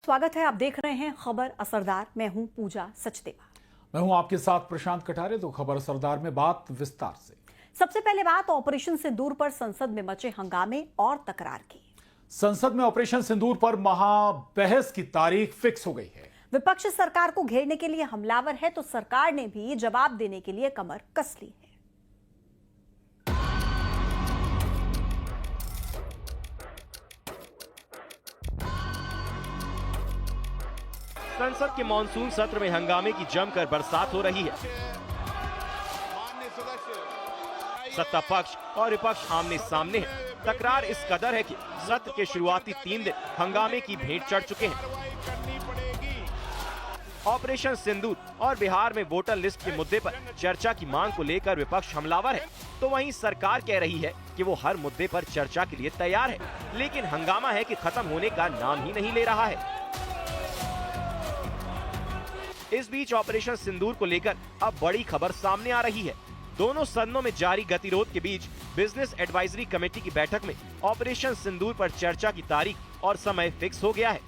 स्वागत है, आप देख रहे हैं खबर असरदार। मैं हूं पूजा सचदेवा। मैं हूं आपके साथ प्रशांत कटारे। तो खबर असरदार में बात विस्तार से। सबसे पहले बात ऑपरेशन सिंदूर पर संसद में मचे हंगामे और तकरार की। संसद में ऑपरेशन सिंदूर पर महाबहस की तारीख फिक्स हो गई है। विपक्ष सरकार को घेरने के लिए हमलावर है तो सरकार ने भी जवाब देने के लिए कमर कस ली है। संसद के मानसून सत्र में हंगामे की जमकर बरसात हो रही है। सत्ता पक्ष और विपक्ष आमने सामने है। तकरार इस कदर है कि सत्र के शुरुआती 3 दिन हंगामे की भेंट चढ़ चुके हैं। ऑपरेशन सिंदूर और बिहार में वोटर लिस्ट के मुद्दे पर चर्चा की मांग को लेकर विपक्ष हमलावर है, तो वहीं सरकार कह रही है कि वो हर मुद्दे पर चर्चा के लिए तैयार है, लेकिन हंगामा है कि खत्म होने का नाम ही नहीं ले रहा है। इस बीच ऑपरेशन सिंदूर को लेकर अब बड़ी खबर सामने आ रही है। दोनों सदनों में जारी गतिरोध के बीच बिजनेस एडवाइजरी कमेटी की बैठक में ऑपरेशन सिंदूर पर चर्चा की तारीख और समय फिक्स हो गया है।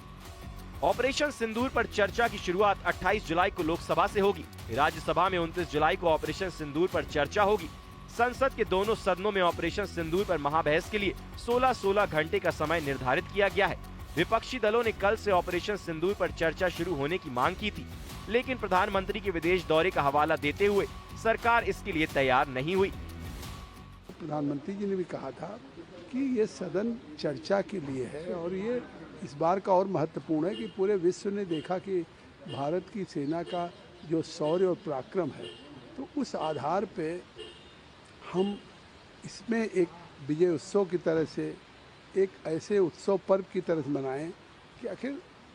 ऑपरेशन सिंदूर पर चर्चा की शुरुआत 28 जुलाई को लोकसभा से होगी। राज्यसभा में 29 जुलाई को ऑपरेशन सिंदूर पर चर्चा होगी। संसद के दोनों सदनों में ऑपरेशन सिंदूर पर महाबहस के लिए 16-16 घंटे का समय निर्धारित किया गया है। विपक्षी दलों ने कल से ऑपरेशन सिंदूर पर चर्चा शुरू होने की मांग की थी, लेकिन प्रधानमंत्री के विदेश दौरे का हवाला देते हुए सरकार इसके लिए तैयार नहीं हुई। प्रधानमंत्री जी ने भी कहा था कि ये सदन चर्चा के लिए है और ये इस बार का और महत्वपूर्ण है कि पूरे विश्व ने देखा कि भारत की सेना का जो शौर्य और पराक्रम है, तो उस आधार पे हम इसमें एक विजय उत्सव की तरह से, एक ऐसे उत्सव पर्व की तरह मनाएं कि आखिर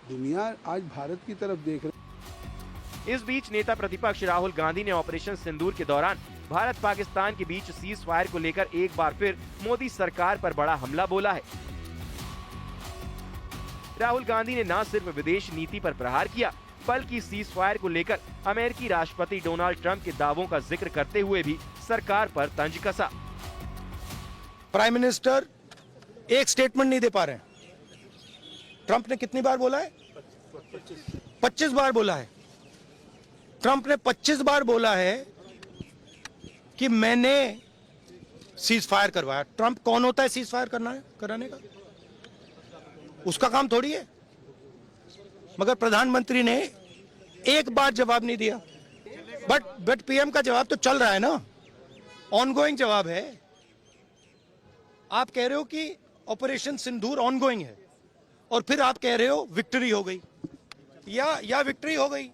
दुनिया आज भारत की तरफ देख रही। इस बीच नेता प्रतिपक्ष राहुल गांधी ने ऑपरेशन सिंदूर के दौरान भारत पाकिस्तान के बीच सीज फायर को लेकर एक बार फिर मोदी सरकार पर बड़ा हमला बोला है। राहुल गांधी ने न सिर्फ विदेश नीति पर प्रहार किया, बल्कि सीज फायर को लेकर अमेरिकी राष्ट्रपति डोनाल्ड ट्रंप के दावों का जिक्र करते हुए भी सरकार पर तंज कसा। प्राइम मिनिस्टर एक स्टेटमेंट नहीं दे पा रहे हैं। ट्रंप ने कितनी बार बोला है? 25 बार बोला है। ट्रंप ने 25 बार बोला है कि मैंने सीज फायर करवाया। ट्रंप कौन होता है सीज फायर कराने का? उसका काम थोड़ी है। मगर प्रधानमंत्री ने एक बार जवाब नहीं दिया। बट पीएम का जवाब तो चल रहा है ना, ऑनगोइंग जवाब है। आप कह रहे हो कि ऑपरेशन सिंदूर ऑनगोइंग है और फिर आप कह रहे हो विक्ट्री हो गई, या विक्ट्री हो गई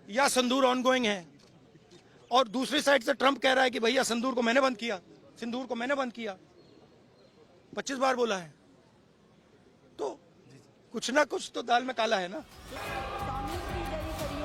या सिंदूर ऑनगोइंग है। और दूसरी साइड से ट्रंप कह रहा है कि भैया सिंदूर को मैंने बंद किया। 25 बार बोला है, तो कुछ ना कुछ तो दाल में काला है ना।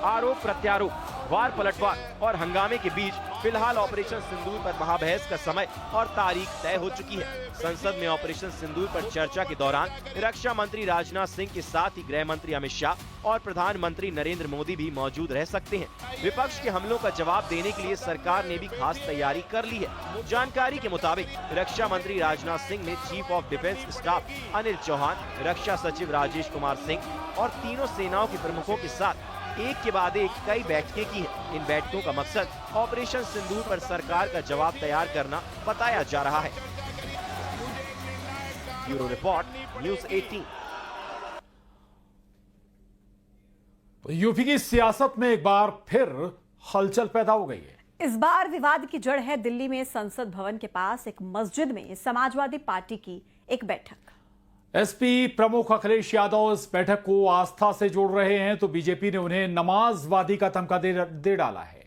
आरोप प्रत्यारोप, वार पलटवार और हंगामे के बीच फिलहाल ऑपरेशन सिंदूर पर महाबहस का समय और तारीख तय हो चुकी है। संसद में ऑपरेशन सिंदूर पर चर्चा के दौरान रक्षा मंत्री राजनाथ सिंह के साथ ही गृह मंत्री अमित शाह और प्रधानमंत्री नरेंद्र मोदी भी मौजूद रह सकते हैं। विपक्ष के हमलों का जवाब देने के लिए सरकार ने भी खास तैयारी कर ली है। जानकारी के मुताबिक रक्षा मंत्री राजनाथ सिंह ने chief of defence staff Anil Chauhan, रक्षा सचिव राजेश कुमार सिंह और तीनों सेनाओं के प्रमुखों के साथ एक के बाद एक कई बैठकें की हैं। इन बैठकों का मकसद ऑपरेशन सिंदूर पर सरकार का जवाब तैयार करना बताया जा रहा है। Bureau report, news 18। यूपी की सियासत में एक बार फिर हलचल पैदा हो गई है। इस बार विवाद की जड़ है दिल्ली में संसद भवन के पास एक मस्जिद में समाजवादी पार्टी की एक बैठक। एसपी प्रमुख अखिलेश यादव इस बैठक को आस्था से जोड़ रहे हैं, तो बीजेपी ने उन्हें नमाजवादी का तमगा दे डाला है।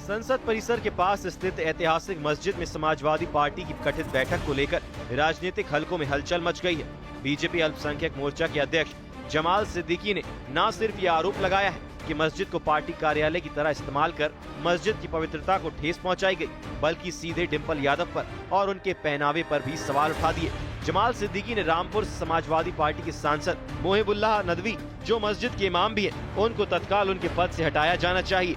संसद परिसर के पास स्थित ऐतिहासिक मस्जिद में समाजवादी पार्टी की कथित बैठक को लेकर राजनीतिक हलकों में हलचल मच गई है। बीजेपी अल्पसंख्यक मोर्चा के अध्यक्ष जमाल सिद्दीकी ने न सिर्फ ये आरोप लगाया है कि मस्जिद को पार्टी कार्यालय की तरह इस्तेमाल कर मस्जिद की पवित्रता को ठेस पहुंचाई गई, बल्कि सीधे डिम्पल यादव पर और उनके पहनावे पर भी सवाल उठा दिए। जमाल सिद्दीकी ने रामपुर समाजवादी पार्टी के सांसद मोहिबुल्लाह नदवी, जो मस्जिद के इमाम भी हैं, उनको तत्काल उनके पद से हटाया जाना चाहिए।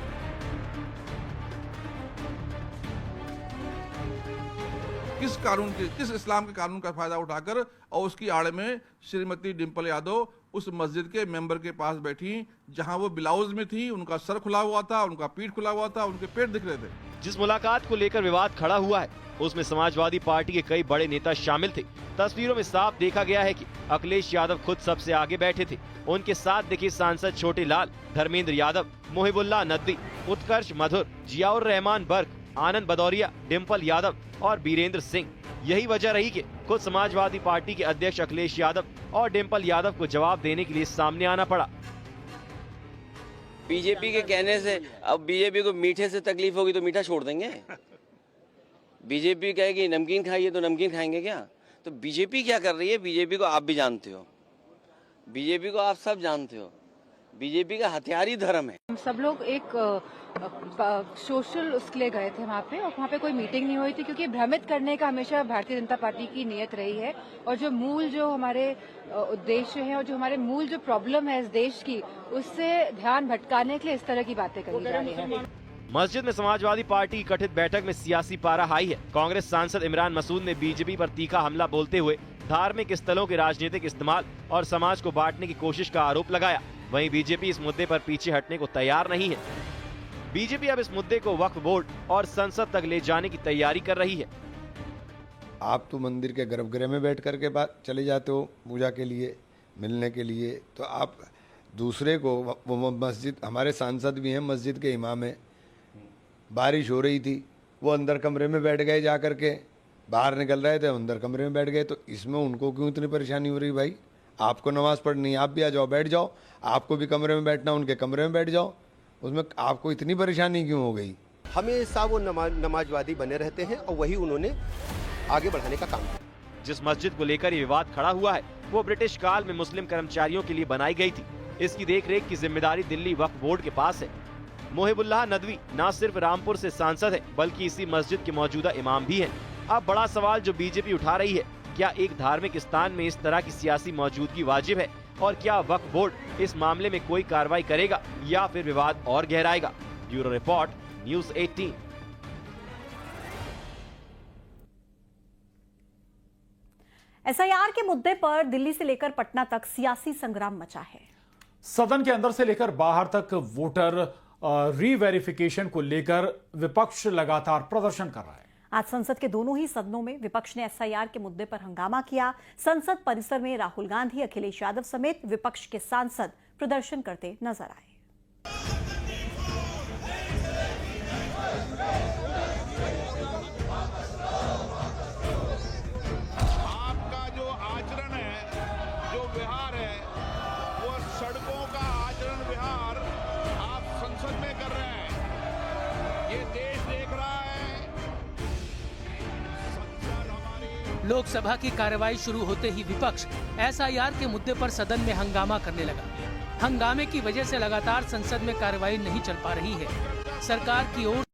किस इस्लाम के कानून का फायदा उठाकर और उसकी आड़ में श्रीमती डिम्पल यादव उस मस्जिद के मेंबर के पास बैठी, जहां वो ब्लाउज में थी, उनका सर खुला हुआ था, उनका पीठ खुला हुआ था, उनके पेट दिख रहे थे। जिस मुलाकात को लेकर विवाद खड़ा हुआ है उसमें समाजवादी पार्टी के कई बड़े नेता शामिल थे। तस्वीरों में साफ देखा गया है कि अखिलेश यादव खुद सबसे आगे बैठे थे। उनके साथ दिखे सांसद छोटे लाल, धर्मेंद्र यादव, मोहिबुल्लाह नदवी, उत्कर्ष मधुर, जियाउर रहमान बर्क, आनंद भदौरिया, डिम्पल यादव और बीरेंद्र सिंह। यही वजह रही कि खुद समाजवादी पार्टी के अध्यक्ष अखिलेश यादव और डिम्पल यादव को जवाब देने के लिए सामने आना पड़ा। बीजेपी के कहने से अब बीजेपी को मीठे से तकलीफ होगी तो मीठा छोड़ देंगे। बीजेपी कहेगी नमकीन खाइए तो नमकीन खाएंगे क्या? तो बीजेपी क्या कर रही है, बीजेपी को आप भी जानते हो, बीजेपी को आप सब जानते हो। बीजेपी का हथियार ही धर्म है। हम सब लोग एक सोशल उसके लिए गए थे वहाँ पे, और वहाँ पे कोई मीटिंग नहीं हुई थी, क्योंकि भ्रमित करने का हमेशा भारतीय जनता पार्टी की नीयत रही है। और जो हमारे उद्देश्य है और जो हमारे मूल जो प्रॉब्लम है इस देश की, उससे ध्यान भटकाने के लिए इस तरह की बातें करी जा रही है। मस्जिद में समाजवादी पार्टी की कथित बैठक में सियासी पारा हाई है। कांग्रेस सांसद इमरान मसूद ने बीजेपी पर तीखा हमला बोलते हुए धार्मिक स्थलों के राजनीतिक इस्तेमाल और समाज को बांटने की कोशिश का आरोप लगाया। वहीं बीजेपी इस मुद्दे पर पीछे हटने को तैयार नहीं है। बीजेपी अब इस मुद्दे को वक्फ बोर्ड और संसद तक ले जाने की तैयारी कर रही है। आप तो मंदिर के गर्भगृह में बैठ करके बात चले जाते हो पूजा के लिए, मिलने के लिए, तो आप दूसरे को, वो मस्जिद, हमारे सांसद भी हैं, मस्जिद के इमाम हैं, बारिश हो रही थी, वो अंदर कमरे में बैठ गए, जा करके बाहर निकल रहे थे, अंदर कमरे में बैठ गए, तो इसमें उनको क्यों इतनी परेशानी हो रही? भाई आपको नमाज पढ़नी है, आप भी आ जाओ, बैठ जाओ, आपको भी कमरे में बैठना, उनके कमरे में बैठ जाओ, उसमें आपको इतनी परेशानी क्यों हो गई? हमेशा वो नमाजवादी बने रहते हैं और वही उन्होंने आगे बढ़ाने का काम किया। जिस मस्जिद को लेकर ये विवाद खड़ा हुआ है वो ब्रिटिश काल में मुस्लिम कर्मचारियों के लिए बनाई गई थी। इसकी देखरेख की जिम्मेदारी दिल्ली वक्फ बोर्ड के पास है। मोहिबुल्लाह नदवी न सिर्फ रामपुर से सांसद है बल्कि इसी मस्जिद के मौजूदा इमाम भी हैं। अब बड़ा सवाल जो बीजेपी उठा रही है, क्या एक धार्मिक स्थान में इस तरह की सियासी मौजूदगी वाजिब है, और क्या वक्फ बोर्ड इस मामले में कोई कार्रवाई करेगा या फिर विवाद और गहराएगा? Bureau report, news 18। एसआईआर के मुद्दे पर दिल्ली से लेकर पटना तक सियासी संग्राम मचा है। सदन के अंदर से लेकर बाहर तक वोटर रीवेरिफिकेशन को लेकर विपक्ष लगातार प्रदर्शन कर रहा है। आज संसद के दोनों ही सदनों में विपक्ष ने एसआईआर के मुद्दे पर हंगामा किया। संसद परिसर में राहुल गांधी, अखिलेश यादव समेत विपक्ष के सांसद प्रदर्शन करते नजर आए। आपका जो आचरण है, जो व्यवहार है, वो सड़कों का आचरण व्यवहार आप संसद में कर रहे हैं। ये देश देख रहा है। लोकसभा की कार्रवाई शुरू होते ही विपक्ष एसआईआर के मुद्दे पर सदन में हंगामा करने लगा। हंगामे की वजह से लगातार संसद में कार्रवाई नहीं चल पा रही है। सरकार की ओर